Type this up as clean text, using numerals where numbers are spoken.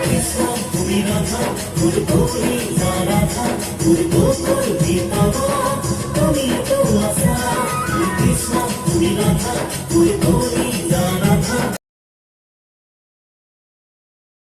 কৃষ্ণ তুমি রাধা তোর গৌরী যা রাধা তোর গোকুল ভিতরা তুমি তো আশা কৃষ্ণ তুমি রাধা তোর গৌরী